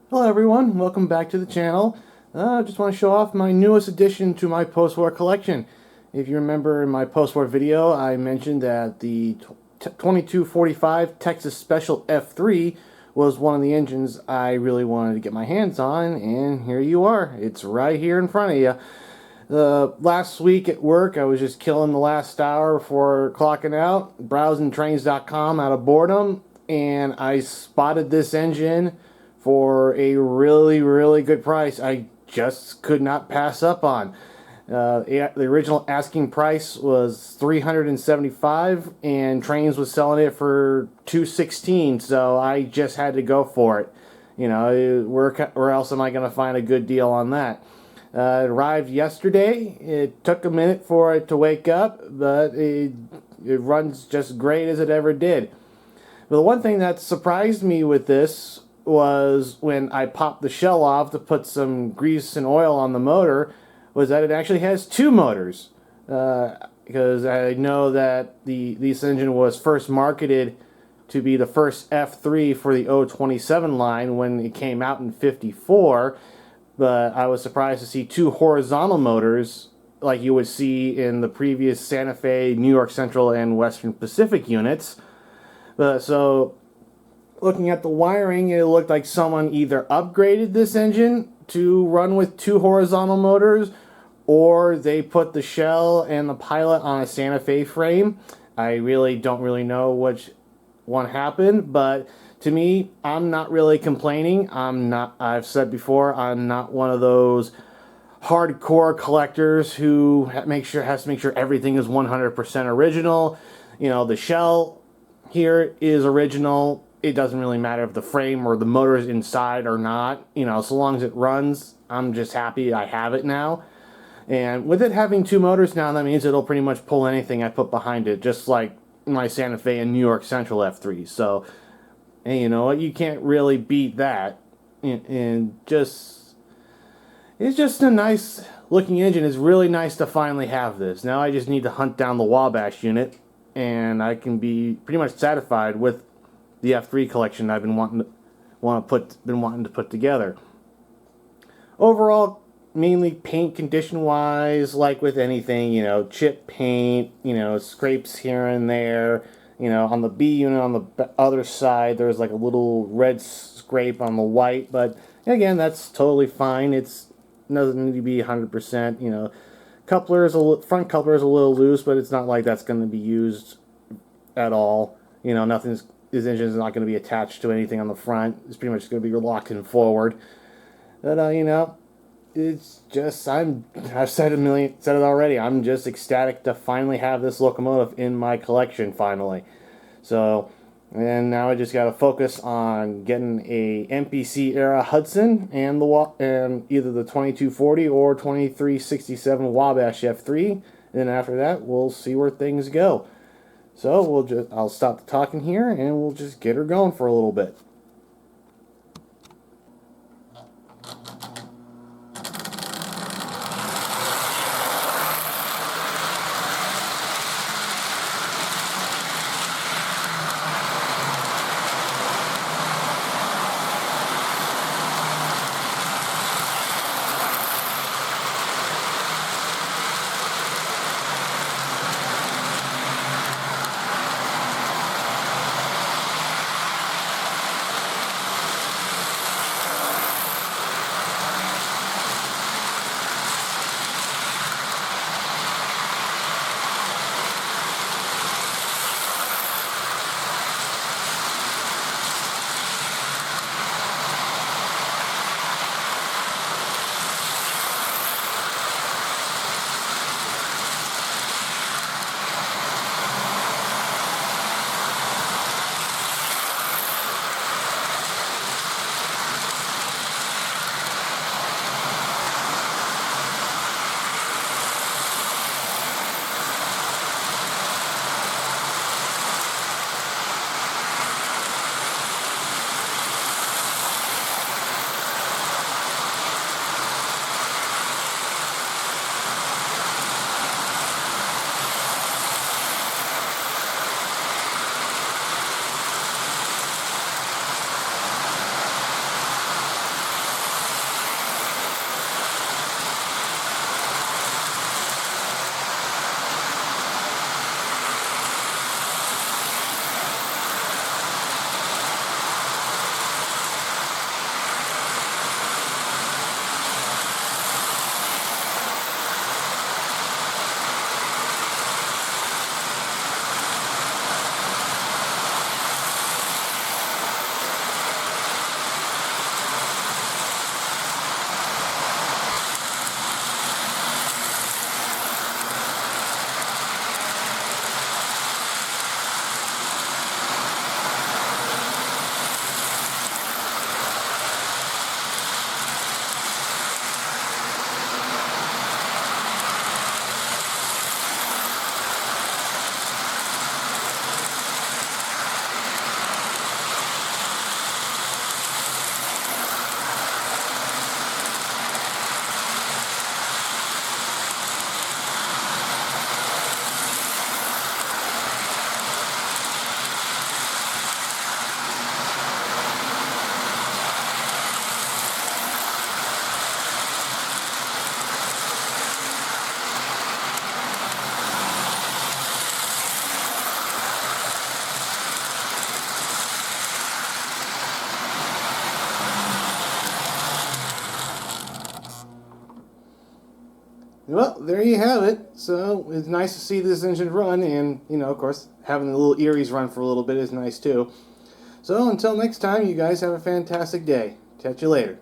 Hello everyone, welcome back to the channel. I just want to show off my newest addition to my post-war collection. If you remember in my post-war video, I mentioned that the 2245 Texas Special F3 was one of the engines I really wanted to get my hands on, and here you are. It's right here in front of you. Last week at work, I was just killing the last hour before clocking out, browsing trains.com out of boredom, and I spotted this engine for a really good price I just could not pass up on. The original asking price was $375 and Trains was selling it for $216, so I just had to go for it. You know, where else am I going to find a good deal on that? It arrived yesterday. It took a minute for it to wake up, but it runs just great as it ever did. But the one thing that surprised me with this was when I popped the shell off to put some grease and oil on the motor, was that it actually has two motors. Because I know that this engine was first marketed to be the first F3 for the 027 line when it came out in '54, but I was surprised to see two horizontal motors like you would see in the previous Santa Fe, New York Central, and Western Pacific units. So looking at the wiring, it looked like someone either upgraded this engine to run with two horizontal motors, or they put the shell and the pilot on a Santa Fe frame. I really don't know which one happened, but to me, I'm not really complaining. I've said before, I'm not one of those hardcore collectors who has to make sure everything is 100% original. You know, the shell here is original. It doesn't really matter if the frame or the motor is inside or not. You know, so long as it runs, I'm just happy I have it now. And with it having two motors now, that means it'll pretty much pull anything I put behind it, just like my Santa Fe and New York Central F3. So, and you know what? You can't really beat that. And just, it's just a nice looking engine. It's really nice to finally have this. Now I just need to hunt down the Wabash unit, and I can be pretty much satisfied with the F3 collection I've been wanting to put together. Overall, mainly paint condition wise, like with anything, you know, chip paint, you know, scrapes here and there. You know, on the B unit on the other side, there's like a little red scrape on the white, but again, that's totally fine. It's doesn't need to be 100%. You know, front coupler is a little loose, but it's not like that's going to be used at all. You know, this engine is not going to be attached to anything on the front. It's pretty much going to be locked in forward. But you know, it's just I've said it already. I'm just ecstatic to finally have this locomotive in my collection finally. So, and now I just got to focus on getting a MPC era Hudson and either the 2240 or 2367 Wabash F3. And then after that, we'll see where things go. So I'll stop the talking here and we'll just get her going for a little bit. Well, there you have it. So it's nice to see this engine run, and, you know, of course, having the little Eries run for a little bit is nice too. So until next time, you guys have a fantastic day. Catch you later.